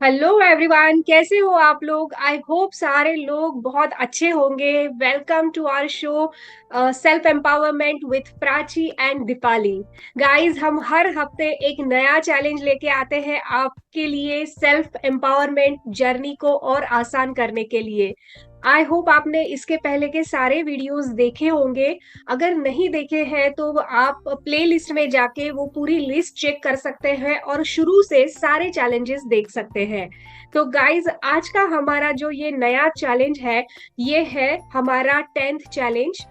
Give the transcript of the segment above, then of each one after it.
Hello everyone, कैसे हो आप लोग। आई होप सारे लोग बहुत अच्छे होंगे। Welcome to our show self empowerment with Prachi and Deepali. Guys, हम हर हफ्ते एक नया चैलेंज लेके आते हैं आपके लिए सेल्फ एम्पावरमेंट जर्नी को और आसान करने के लिए। आई होप आपने इसके पहले के सारे वीडियोस देखे होंगे। अगर नहीं देखे हैं तो आप प्ले लिस्ट में जाके वो पूरी लिस्ट चेक कर सकते हैं और शुरू से सारे चैलेंजेस देख सकते हैं। तो गाइज, आज का हमारा जो ये नया चैलेंज है, ये है हमारा 10th चैलेंज।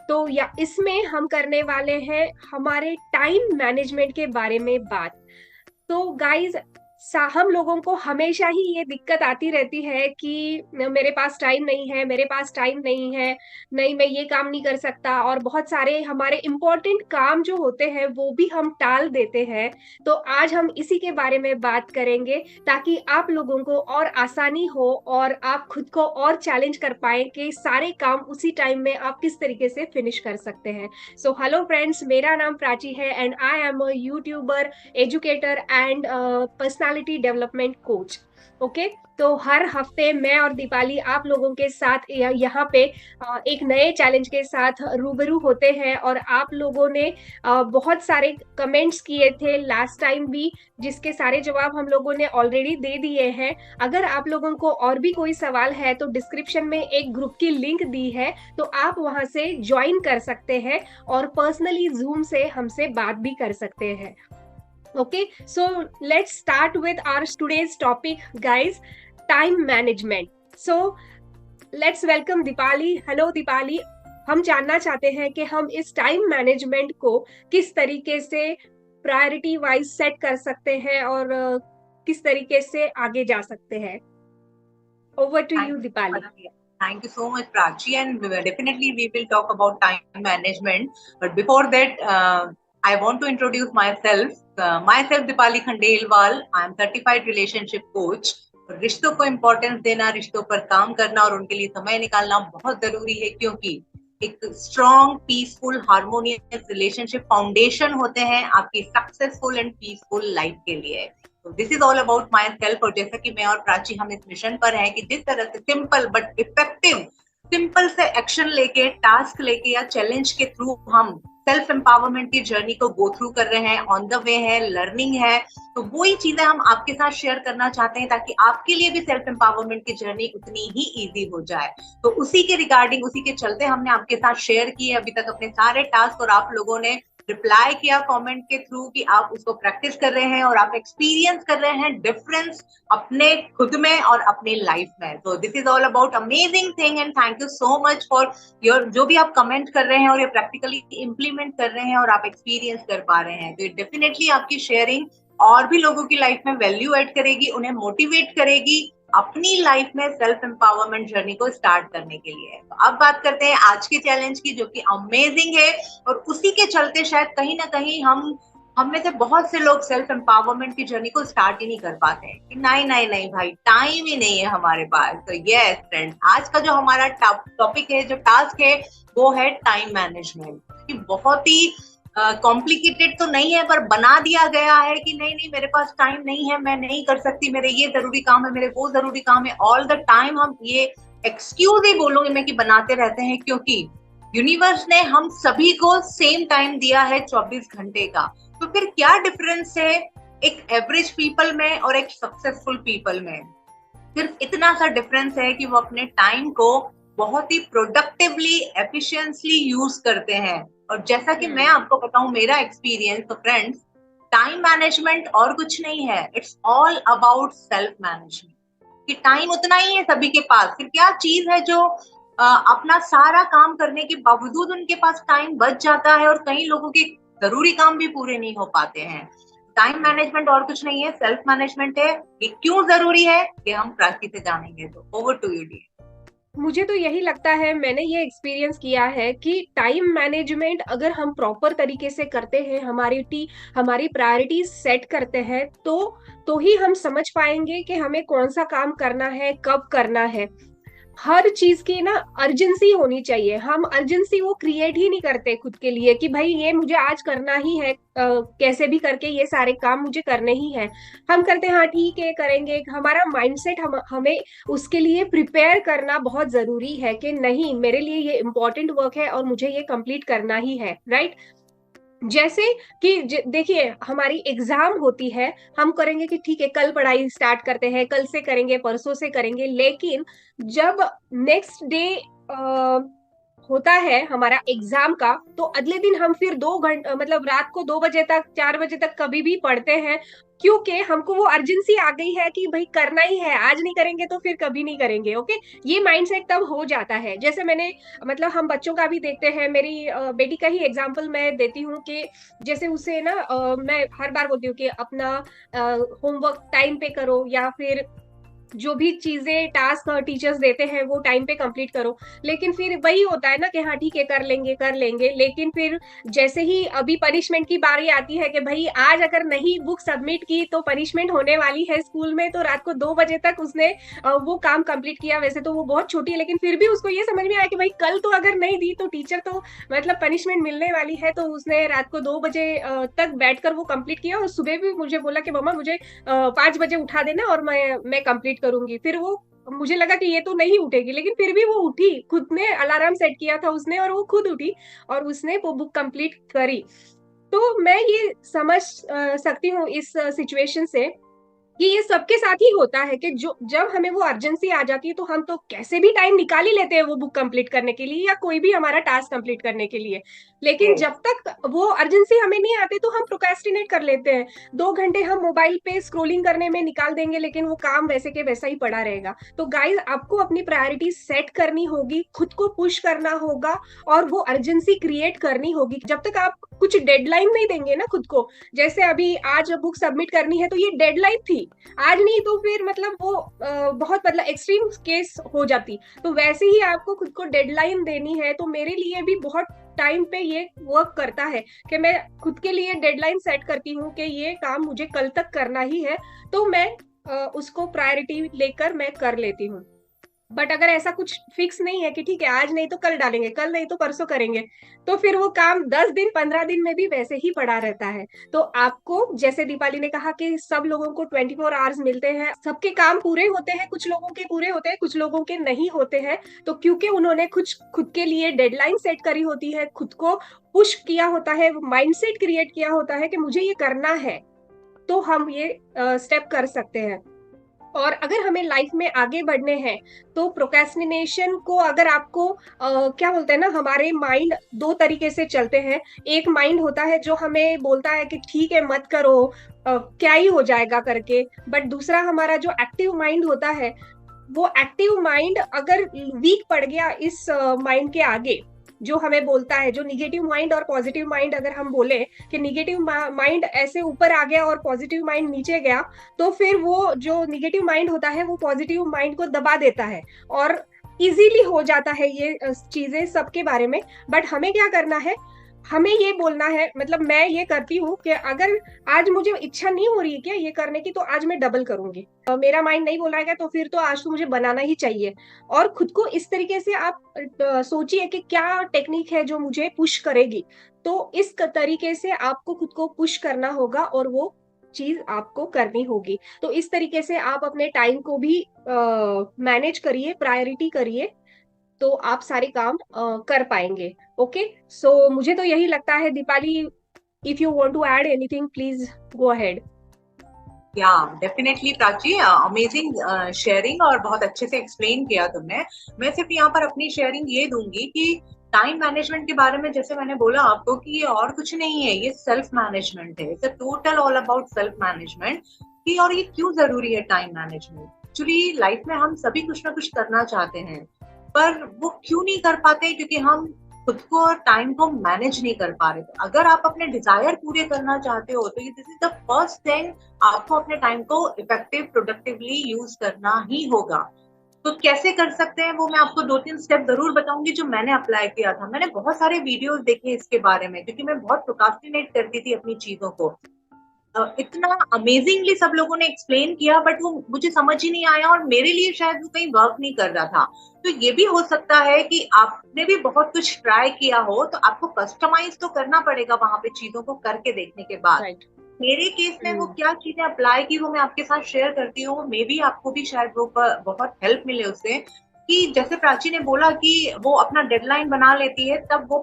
तो या इसमें हम करने वाले हैं हमारे टाइम मैनेजमेंट के बारे में बात। तो गाइज, हम लोगों को हमेशा ही ये दिक्कत आती रहती है कि मेरे पास टाइम नहीं है, मेरे पास टाइम नहीं है, नहीं मैं ये काम नहीं कर सकता, और बहुत सारे हमारे इम्पोर्टेंट काम जो होते हैं वो भी हम टाल देते हैं। तो आज हम इसी के बारे में बात करेंगे ताकि आप लोगों को और आसानी हो और आप खुद को और चैलेंज कर पाए कि सारे काम उसी टाइम में आप किस तरीके से फिनिश कर सकते हैं। सो हेलो फ्रेंड्स, मेरा नाम प्राची है and I am a YouTuber, educator and personality development coach. Okay, तो हर हफ्ते मैं और दीपाली आप लोगों के साथ यहाँ पे एक नए चैलेंज के साथ रूबरू होते हैं। और आप लोगों ने बहुत सारे कमेंट्स किए थे लास्ट टाइम भी, जिसके सारे जवाब हम लोगों ने ऑलरेडी दे दिए हैं। अगर आप लोगों को और भी कोई सवाल है तो डिस्क्रिप्शन में एक ग्रुप की लिंक दी है, तो आप वहां से ज्वाइन कर सकते हैं और पर्सनली जूम से हमसे बात भी कर सकते हैं। Okay, so let's start with our today's topic, guys. Time management. So let's welcome Dipali. Hello Dipali. हम जानना चाहते हैं कि हम इस टाइम मैनेजमेंट को किस तरीके से प्रायोरिटी वाइज सेट कर सकते हैं और किस तरीके से आगे जा सकते हैं। Over to you Deepali. Thank you so much, Prachi, and definitely we will talk about time management. But before that, I want to introduce myself. Myself, Dipali Khandelwal. I am certified relationship coach. रिश्तों को importance देना, रिश्तों पर काम करना और उनके लिए समय निकालना बहुत जरूरी है, क्योंकि एक strong, peaceful, harmonious relationship foundation होते हैं आपकी सक्सेसफुल एंड पीसफुल लाइफ के लिए। तो this is all about my self. और जैसा कि मैं और प्राची हम इस मिशन पर हैं कि जिस तरह से सिंपल बट इफेक्टिव, सिंपल से एक्शन लेके, टास्क लेके या चैलेंज के थ्रू हम सेल्फ एम्पावरमेंट की जर्नी को गो थ्रू कर रहे हैं, ऑन द वे है, लर्निंग है, तो वही चीजें हम आपके साथ शेयर करना चाहते हैं ताकि आपके लिए भी सेल्फ एम्पावरमेंट की जर्नी उतनी ही इजी हो जाए। तो उसी के रिगार्डिंग, उसी के चलते हमने आपके साथ शेयर किए अभी तक अपने सारे टास्क, और आप लोगों ने रिप्लाई किया कमेंट के थ्रू कि आप उसको प्रैक्टिस कर रहे हैं और आप एक्सपीरियंस कर रहे हैं डिफरेंस अपने खुद में और अपनी लाइफ में। तो this is all about amazing thing and thank you so much for your, जो भी आप कमेंट कर रहे हैं और ये प्रैक्टिकली इम्प्लीमेंट कर रहे हैं और आप एक्सपीरियंस कर पा रहे हैं। तो डेफिनेटली आपकी शेयरिंग और भी लोगों की लाइफ में वैल्यू ऐड करेगी, उन्हें मोटिवेट करेगी अपनी लाइफ में सेल्फ एम्पावरमेंट जर्नी को स्टार्ट करने के लिए। तो अब बात करते हैं आज के चैलेंज की, जो कि अमेजिंग है, और उसी के चलते शायद कहीं ना कहीं हम में से बहुत से लोग सेल्फ एम्पावरमेंट की जर्नी को स्टार्ट ही नहीं कर पाते हैं कि नहीं नहीं नहीं भाई, टाइम ही नहीं है हमारे पास। तो यस फ्रेंड, आज का जो हमारा टॉपिक है, जो टास्क है, वो है टाइम मैनेजमेंट। कि बहुत ही कॉम्प्लिकेटेड तो नहीं है, पर बना दिया गया है कि नहीं नहीं मेरे पास टाइम नहीं है, मैं नहीं कर सकती, मेरे ये जरूरी काम है, मेरे वो जरूरी काम है। ऑल द टाइम हम ये एक्सक्यूज ही बोलूंगी मैं कि बनाते रहते हैं, क्योंकि यूनिवर्स ने हम सभी को सेम टाइम दिया है 24 घंटे का। तो फिर क्या डिफरेंस है एक एवरेज पीपल में और एक सक्सेसफुल पीपल में? सिर्फ इतना सा डिफरेंस है कि वो अपने टाइम को बहुत ही प्रोडक्टिवली, एफिशिएंटली यूज करते हैं। और जैसा कि मैं आपको बताऊं मेरा एक्सपीरियंस, तो फ्रेंड्स, टाइम मैनेजमेंट और कुछ नहीं है, it's all about self management. कि टाइम उतना ही है सभी के पास, फिर क्या चीज है जो अपना सारा काम करने के बावजूद उनके पास टाइम बच जाता है और कई लोगों के जरूरी काम भी पूरे नहीं हो पाते हैं। टाइम मैनेजमेंट और कुछ नहीं है, सेल्फ मैनेजमेंट है। ये क्यों जरूरी है ये हम प्राची से जानेंगे। तो ओवर टू यू डी। मुझे तो यही लगता है, मैंने ये एक्सपीरियंस किया है कि टाइम मैनेजमेंट अगर हम प्रॉपर तरीके से करते हैं, हमारी प्रायोरिटीज सेट करते हैं, तो ही हम समझ पाएंगे कि हमें कौन सा काम करना है, कब करना है। हर चीज की ना अर्जेंसी होनी चाहिए। हम अर्जेंसी वो क्रिएट ही नहीं करते खुद के लिए कि भाई ये मुझे आज करना ही है, कैसे भी करके ये सारे काम मुझे करने ही है। हम करते हैं हाँ ठीक है करेंगे। हमारा माइंडसेट हमें उसके लिए प्रिपेयर करना बहुत जरूरी है कि नहीं मेरे लिए ये इंपॉर्टेंट वर्क है और मुझे ये कंप्लीट करना ही है, राइट। जैसे कि देखिए हमारी एग्जाम होती है, हम करेंगे कि ठीक है कल पढ़ाई स्टार्ट करते हैं, कल से करेंगे, परसों से करेंगे, लेकिन जब नेक्स्ट डे होता है हमारा एग्जाम का, तो अगले दिन हम फिर 2 घंटे मतलब रात को 2 बजे तक 4 बजे तक कभी भी पढ़ते हैं, क्योंकि हमको वो अर्जेंसी आ गई है कि भाई करना ही है, आज नहीं करेंगे तो फिर कभी नहीं करेंगे। ओके, ये माइंडसेट तब हो जाता है। जैसे मैंने मतलब हम बच्चों का भी देखते हैं, मेरी बेटी का ही एग्जाम्पल मैं देती हूँ कि जैसे उसे ना मैं हर बार बोलती हूँ कि अपना होमवर्क टाइम पे करो, या फिर जो भी चीजें टास्क टीचर्स देते हैं वो टाइम पे कंप्लीट करो। लेकिन फिर वही होता है ना कि हाँ ठीक है कर लेंगे कर लेंगे, लेकिन फिर जैसे ही अभी पनिशमेंट की बारी आती है कि भाई आज अगर नहीं बुक सबमिट की तो पनिशमेंट होने वाली है स्कूल में, तो रात को 2 बजे तक उसने वो काम कंप्लीट किया। वैसे तो वो बहुत छोटी है, लेकिन फिर भी उसको ये समझ में आया कि भाई कल तो अगर नहीं दी तो टीचर तो मतलब पनिशमेंट मिलने वाली है, तो उसने रात को 2 बजे तक बैठकर वो कंप्लीट किया। और सुबह भी मुझे बोला कि मम्मा मुझे 5 बजे उठा देना और मैं कंप्लीट करूंगी। फिर वो मुझे लगा कि ये तो नहीं उठेगी, लेकिन फिर भी वो उठी, खुद ने अलार्म सेट किया था उसने और वो खुद उठी और उसने वो बुक कंप्लीट करी। तो मैं ये समझ सकती हूँ इस सिचुएशन से कि ये सबके साथ ही होता है कि जो जब हमें वो अर्जेंसी आ जाती है तो हम तो कैसे भी टाइम निकाल ही लेते हैं वो बुक कंप्लीट करने के लिए या कोई भी हमारा टास्क कंप्लीट करने के लिए। लेकिन Yes. जब तक वो अर्जेंसी हमें नहीं आती तो हम प्रोक्रेस्टिनेट कर लेते हैं। 2 घंटे हम मोबाइल पे स्क्रोलिंग करने में निकाल देंगे, लेकिन वो काम वैसे के वैसा ही पड़ा रहेगा। तो गाइज आपको अपनी प्रायोरिटी सेट करनी होगी, खुद को पुश करना होगा और वो अर्जेंसी क्रिएट करनी होगी। जब तक आप कुछ डेडलाइन नहीं देंगे ना खुद को, जैसे अभी आज बुक सबमिट करनी है तो ये डेडलाइन थी, आज नहीं तो फिर मतलब वो बहुत मतलब एक्सट्रीम केस हो जाती। तो वैसे ही आपको खुद को डेडलाइन देनी है। तो मेरे लिए भी बहुत टाइम पे ये वर्क करता है कि मैं खुद के लिए डेडलाइन सेट करती हूँ कि ये काम मुझे कल तक करना ही है, तो मैं उसको प्रायोरिटी लेकर मैं कर लेती हूँ। बट अगर ऐसा कुछ फिक्स नहीं है कि ठीक है आज नहीं तो कल डालेंगे, कल नहीं तो परसों करेंगे, तो फिर वो काम 10 दिन 15 दिन में भी वैसे ही पड़ा रहता है। तो आपको जैसे दीपाली ने कहा कि सब लोगों को 24 आवर्स मिलते हैं, सबके काम पूरे होते हैं, कुछ लोगों के पूरे होते हैं कुछ लोगों के नहीं होते हैं। तो क्योंकि उन्होंने कुछ खुद के लिए डेडलाइन सेट करी होती है, खुद को पुश किया होता है, माइंडसेट क्रिएट किया होता है कि मुझे ये करना है, तो हम ये स्टेप कर सकते हैं। और अगर हमें लाइफ में आगे बढ़ने हैं तो प्रोक्रेस्टिनेशन को अगर आपको क्या बोलते हैं ना, हमारे माइंड 2 तरीके से चलते हैं। एक माइंड होता है जो हमें बोलता है कि ठीक है मत करो, क्या ही हो जाएगा करके। बट दूसरा हमारा जो एक्टिव माइंड होता है, वो एक्टिव माइंड अगर वीक पड़ गया इस माइंड के आगे, जो हमें बोलता है, जो निगेटिव माइंड और पॉजिटिव माइंड अगर हम बोले कि निगेटिव माइंड ऐसे ऊपर आ गया और पॉजिटिव माइंड नीचे गया, तो फिर वो जो निगेटिव माइंड होता है वो पॉजिटिव माइंड को दबा देता है और इजीली हो जाता है ये चीजें सबके बारे में। बट हमें क्या करना है, हमें ये बोलना है, मतलब मैं ये करती हूँ कि अगर आज मुझे इच्छा नहीं हो रही है क्या ये करने की, तो आज मैं डबल करूंगी। मेरा माइंड नहीं बोल रहा है तो फिर तो आज तो मुझे बनाना ही चाहिए। और खुद को इस तरीके से आप सोचिए कि क्या टेक्निक है जो मुझे पुश करेगी। तो इस तरीके से आपको खुद को पुश करना होगा और वो चीज आपको करनी होगी। तो इस तरीके से आप अपने टाइम को भी मैनेज करिए, प्रायोरिटी करिए, तो आप सारे काम कर पाएंगे। ओके, सो मुझे तो यही लगता है। Deepali, if you want to add anything please go ahead. या डेफिनेटली प्राची, अमेजिंग शेयरिंग और बहुत अच्छे से एक्सप्लेन किया तुमने। मैं सिर्फ यहाँ पर अपनी शेयरिंग ये दूंगी कि टाइम मैनेजमेंट के बारे में जैसे मैंने बोला आपको कि ये और कुछ नहीं है, ये सेल्फ मैनेजमेंट है। It's total all about self management. कि और ये क्यों जरूरी है टाइम मैनेजमेंट? एक्चुअली लाइफ में हम सभी कुछ ना कुछ करना चाहते हैं, पर वो क्यों नहीं कर पाते? क्योंकि हम खुद को और टाइम को मैनेज नहीं कर पा रहे। तो अगर आप अपने डिजायर पूरे करना चाहते हो तो ये this is the first thing, आपको अपने टाइम को इफेक्टिव प्रोडक्टिवली यूज करना ही होगा। तो कैसे कर सकते हैं वो मैं आपको 2-3 स्टेप जरूर बताऊंगी जो मैंने अप्लाई किया था। मैंने बहुत सारे वीडियोस देखे इसके बारे में, क्योंकि मैं बहुत प्रोक्रास्टिनेट करती थी अपनी चीजों को। इतना अमेजिंगली सब लोगों ने एक्सप्लेन किया, बट वो मुझे समझ ही नहीं आया और मेरे लिए शायद वो कहीं वर्क नहीं कर रहा था। तो ये भी हो सकता है कि आपने भी बहुत कुछ ट्राई किया हो, तो आपको कस्टमाइज तो करना पड़ेगा वहां पे चीजों को करके देखने के बाद। राइट। मेरे केस में वो क्या चीजें अप्लाई की वो मैं आपके साथ शेयर करती हूँ, मे बी आपको भी शायद वो बहुत हेल्प मिले उससे। कि जैसे प्राची ने बोला कि वो अपना डेडलाइन बना लेती है, तब वो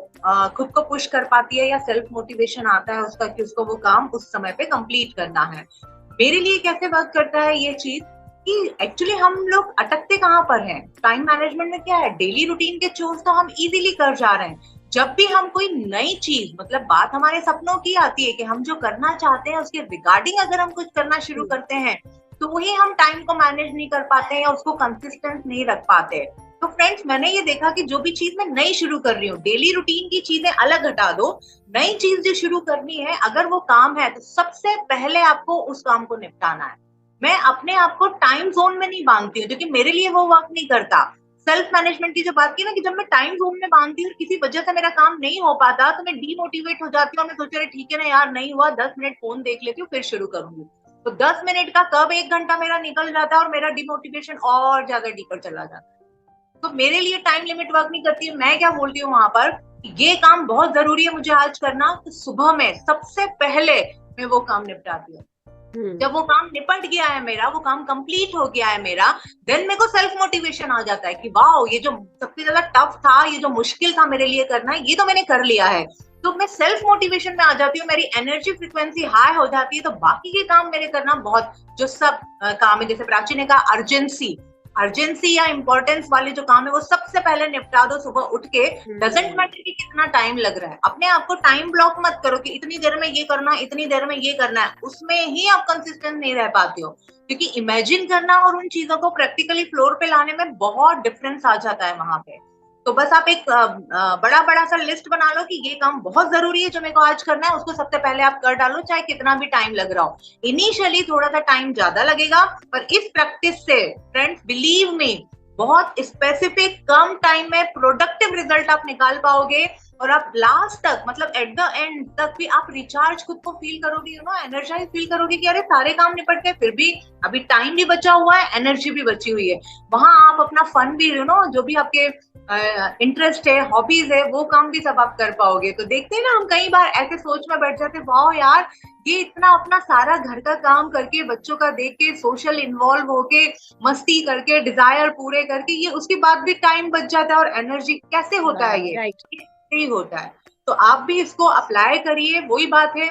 खुद को पुश कर पाती है या सेल्फ मोटिवेशन आता है उसका कि उसको वो काम उस समय पे कंप्लीट करना है। मेरे लिए कैसे वर्क करता है ये चीज कि एक्चुअली हम लोग अटकते कहाँ पर हैं। टाइम मैनेजमेंट में क्या है, डेली रूटीन के चोर्स तो हम इजीली कर जा रहे हैं। जब भी हम कोई नई चीज, मतलब बात हमारे सपनों की आती है कि हम जो करना चाहते हैं उसके रिगार्डिंग अगर हम कुछ करना शुरू करते हैं, तो वही हम टाइम को मैनेज नहीं कर पाते हैं या उसको कंसिस्टेंट नहीं रख पाते। तो फ्रेंड्स, मैंने ये देखा कि जो भी चीज मैं नई शुरू कर रही हूँ, डेली रूटीन की चीजें अलग हटा दो, नई चीज जो शुरू करनी है, अगर वो काम है तो सबसे पहले आपको उस काम को निपटाना है। मैं अपने आप को टाइम जोन में नहीं बांधती हूँ, क्योंकि मेरे लिए वो वर्क नहीं करता। सेल्फ मैनेजमेंट की जो बात की ना, कि जब मैं टाइम जोन में बांधती हूँ और किसी वजह से मेरा काम नहीं हो पाता, तो मैं डीमोटिवेट हो जाती हूँ और मैं सोच रही ठीक है ना यार, नहीं हुआ, 10 मिनट फोन देख लेती हूँ फिर शुरू करूंगी। तो 10 मिनट का कब 1 घंटा मेरा निकल जाता है और मेरा डिमोटिवेशन और ज्यादा डीपर चला जाता है। तो मेरे लिए टाइम लिमिट वर्क नहीं करती है। मैं क्या बोलती हूँ वहां पर, ये काम बहुत जरूरी है मुझे आज करना, तो सुबह में सबसे पहले मैं वो काम निपटाती हूँ। जब वो काम निपट गया है मेरा, वो काम कंप्लीट हो गया है मेरा, देन मेरे को सेल्फ मोटिवेशन आ जाता है कि वाह, ये जो सबसे ज्यादा टफ था, ये जो मुश्किल था मेरे लिए करना, ये तो मैंने कर लिया है। तो मैं सेल्फ मोटिवेशन में आ जाती हूँ, मेरी एनर्जी फ्रिक्वेंसी हाई हो जाती है, तो बाकी के काम मेरे करना बहुत, जो सब काम है, जैसे प्राची ने कहा अर्जेंसी या इंपॉर्टेंस वाले जो काम है वो सबसे पहले निपटा दो सुबह उठ के। डजेंट मैटर कि कितना टाइम लग रहा है, अपने आप को टाइम ब्लॉक मत करो कि इतनी देर में ये करना, इतनी देर में ये करना है, उसमें ही आप कंसिस्टेंट नहीं रह पाते हो। क्योंकि इमेजिन करना और उन चीजों को प्रैक्टिकली फ्लोर पे लाने में बहुत डिफरेंस आ जाता है वहां पे। तो बस आप एक बड़ा बड़ा सा लिस्ट बना लो कि ये काम बहुत जरूरी है जो मेरे को आज करना है, उसको सबसे पहले आप कर डालो, चाहे कितना भी टाइम लग रहा हो। इनिशियली थोड़ा सा टाइम ज्यादा लगेगा, पर इस प्रैक्टिस से फ्रेंड्स, बिलीव मी, बहुत स्पेसिफिक कम टाइम में प्रोडक्टिव रिजल्ट आप निकाल पाओगे। और आप लास्ट तक, मतलब एट द एंड तक भी आप रिचार्ज खुद को फील करोगे, एनर्जाइज फील करोगे कि अरे सारे काम निपट गए, फिर भी अभी टाइम भी बचा हुआ है, एनर्जी भी बची हुई है। वहां आप अपना फन भी, जो भी आपके इंटरेस्ट है, हॉबीज है, वो काम भी सब आप कर पाओगे। तो देखते हैं ना, हम कई बार ऐसे सोच में बैठ जाते, वाह यार, ये इतना अपना सारा घर का काम करके, बच्चों का देख के, सोशल इन्वॉल्व होके, मस्ती करके, डिजायर पूरे करके, ये उसके बाद भी टाइम बच जाता है और एनर्जी, कैसे होता है ये? ही होता है। तो आप भी इसको अप्लाई करिए। वही बात है,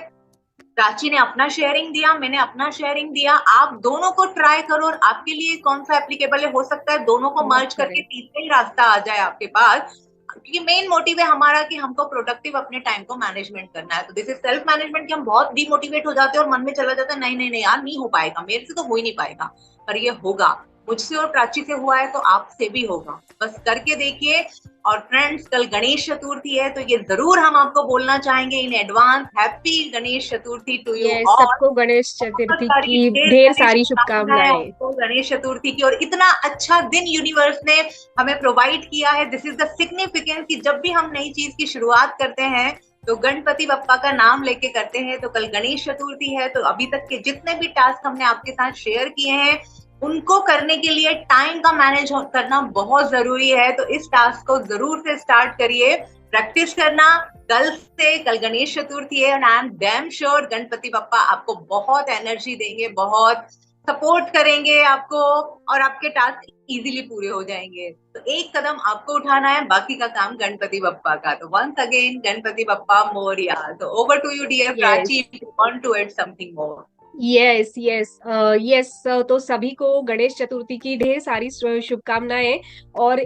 प्राची ने अपना शेयरिंग दिया, मैंने अपना शेयरिंग दिया, आप दोनों को ट्राई करो और आपके लिए कौन सा एप्लीकेबल है, हो सकता है दोनों को मर्ज करके तीसरा ही रास्ता आ जाए आपके पास। क्योंकि मेन मोटिव है हमारा कि हमको प्रोडक्टिव अपने टाइम को मैनेजमेंट करना है। तो दिस इज सेल्फ मैनेजमेंट कि हम बहुत डिमोटिवेट हो जाते हैं और मन में चला जाता है नहीं नहीं नहीं यार, नहीं हो पाएगा, मेरे से तो हो ही नहीं पाएगा। पर ये होगा, मुझसे और प्राची से हुआ है तो आपसे भी होगा, बस करके देखिए। और फ्रेंड्स, कल गणेश चतुर्थी है, तो ये जरूर हम आपको बोलना चाहेंगे in advance happy Ganesh Chaturthi to you all. सबको गणेश चतुर्थी की ढेर सारी शुभकामनाएं। गणेश चतुर्थी की, और इतना अच्छा दिन यूनिवर्स ने हमें प्रोवाइड किया है। दिस इज द सिग्निफिकेंस कि जब भी हम नई चीज की शुरुआत करते हैं तो गणपति बप्पा का नाम लेके करते हैं। तो कल गणेश चतुर्थी है, तो अभी तक के जितने भी टास्क हमने आपके साथ शेयर किए हैं, उनको करने के लिए टाइम का मैनेज करना बहुत जरूरी है। तो इस टास्क को जरूर से स्टार्ट करिए, प्रैक्टिस करना। कल गणेश चतुर्थी है, and I am damn sure Ganpati Bappa आपको बहुत एनर्जी देंगे, बहुत सपोर्ट करेंगे आपको, और आपके टास्क इजीली पूरे हो जाएंगे। तो एक कदम आपको उठाना है, बाकी का काम गणपति बप्पा का। तो वंस अगेन, गणपति बप्पा मोरिया। तो over to you dear Prachi, if you want to add something more. Yes yes yes. तो सभी को गणेश चतुर्थी की ढेर सारी शुभकामनाएं, और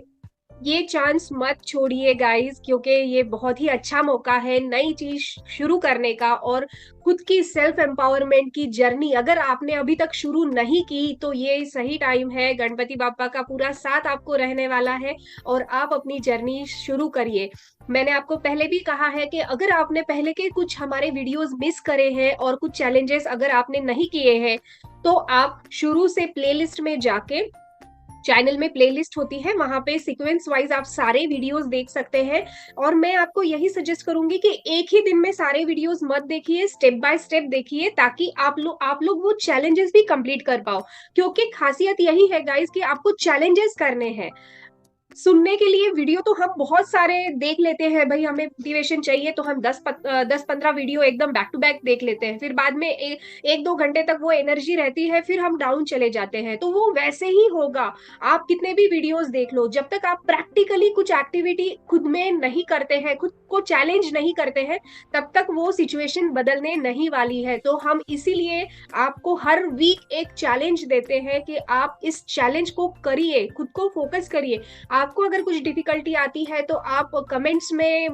ये चांस मत छोड़िए गाइस, क्योंकि ये बहुत ही अच्छा मौका है नई चीज शुरू करने का, और खुद की सेल्फ एम्पावरमेंट की जर्नी अगर आपने अभी तक शुरू नहीं की तो ये सही टाइम है। गणपति बापा का पूरा साथ आपको रहने वाला है, और आप अपनी जर्नी शुरू करिए। मैंने आपको पहले भी कहा है कि अगर आपने पहले के कुछ हमारे वीडियोस मिस करे हैं और कुछ चैलेंजेस अगर आपने नहीं किए हैं, तो आप शुरू से प्लेलिस्ट में जाके चैनल में प्लेलिस्ट होती है, वहां पे सीक्वेंस वाइज आप सारे वीडियोस देख सकते हैं। और मैं आपको यही सजेस्ट करूंगी कि एक ही दिन में सारे वीडियोस मत देखिए, स्टेप बाय स्टेप देखिए, ताकि आप लोग वो चैलेंजेस भी कंप्लीट कर पाओ। क्योंकि खासियत यही है गाइस कि आपको चैलेंजेस करने हैं। सुनने के लिए वीडियो तो हम बहुत सारे देख लेते हैं, भाई हमें मोटिवेशन चाहिए तो हम 10-15 वीडियो एकदम बैक टू बैक देख लेते हैं, फिर बाद में 1-2 घंटे तक वो एनर्जी रहती है, फिर हम डाउन चले जाते हैं। तो वो वैसे ही होगा, आप कितने भी वीडियोस देख लो, जब तक आप प्रैक्टिकली कुछ एक्टिविटी खुद में नहीं करते हैं, खुद को चैलेंज नहीं करते हैं, तब तक वो सिचुएशन बदलने नहीं वाली है। तो हम इसीलिए आपको हर वीक एक चैलेंज देते हैं कि आप इस चैलेंज को करिए, खुद को फोकस करिए। आपको अगर कुछ डिफिकल्टी आती है तो आप कमेंट्स में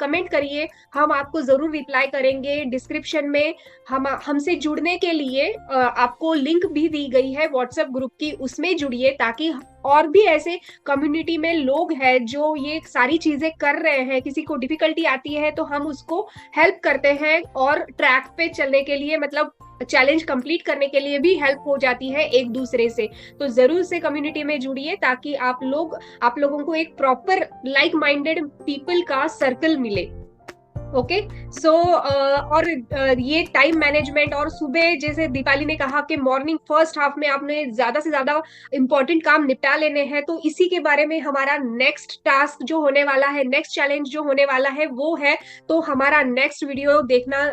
कमेंट करिए, हम आपको जरूर रिप्लाई करेंगे। डिस्क्रिप्शन में हमसे जुड़ने के लिए आपको लिंक भी दी गई है व्हाट्सएप ग्रुप की, उसमें जुड़िए, ताकि और भी ऐसे कम्युनिटी में लोग हैं जो ये सारी चीजें कर रहे हैं। किसी को डिफिकल्टी आती है तो हम उसको हेल्प करते हैं, और ट्रैक पे चलने के लिए, मतलब चैलेंज कंप्लीट करने के लिए भी हेल्प हो जाती है एक दूसरे से। तो जरूर से कम्युनिटी में जुड़िए, ताकि आप लोगों को एक प्रॉपर लाइक माइंडेड पीपल का सर्कल मिले। ओके सो और ये टाइम मैनेजमेंट, और सुबह जैसे दीपाली ने कहा कि मॉर्निंग फर्स्ट हाफ में आपने ज्यादा से ज्यादा इंपॉर्टेंट काम निपटा लेने हैं, तो इसी के बारे में हमारा नेक्स्ट टास्क जो होने वाला है, नेक्स्ट चैलेंज जो होने वाला है वो है। तो हमारा नेक्स्ट वीडियो देखना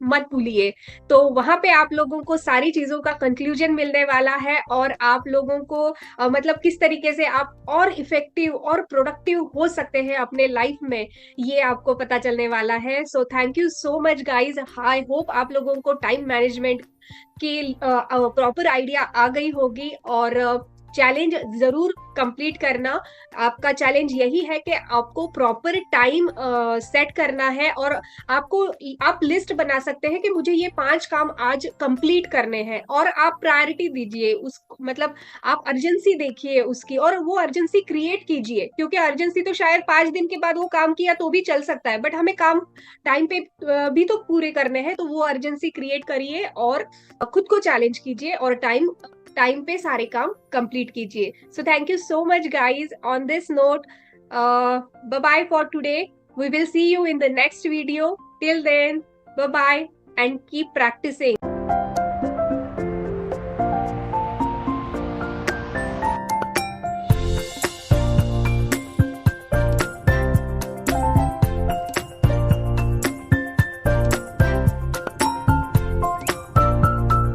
मत भूलिए। तो वहां पे आप लोगों को सारी चीजों का कंक्लूजन मिलने वाला है, और आप लोगों को मतलब किस तरीके से आप और इफेक्टिव और प्रोडक्टिव हो सकते हैं अपने लाइफ में, ये आपको पता चलने वाला है। सो thank you so much guys. I hope आप लोगों को टाइम मैनेजमेंट की प्रॉपर आइडिया आ गई होगी, और चैलेंज जरूर कंप्लीट करना। आपका चैलेंज यही है कि आपको प्रॉपर टाइम सेट करना है, और आप लिस्ट बना सकते हैं कि मुझे ये 5 काम आज कंप्लीट करने हैं, और आप प्रायोरिटी दीजिए उस, मतलब आप अर्जेंसी देखिए उसकी, और वो अर्जेंसी क्रिएट कीजिए। क्योंकि अर्जेंसी तो शायद 5 दिन के बाद वो काम किया तो भी चल सकता है, बट हमें काम टाइम पे भी तो पूरे करने हैं। तो वो अर्जेंसी क्रिएट करिए, और खुद को चैलेंज कीजिए, और टाइम टाइम पे सारे काम कंप्लीट कीजिए। So thank you so much guys. On this note, bye bye for today. We will see you in the next video. Till then, bye bye and keep practising.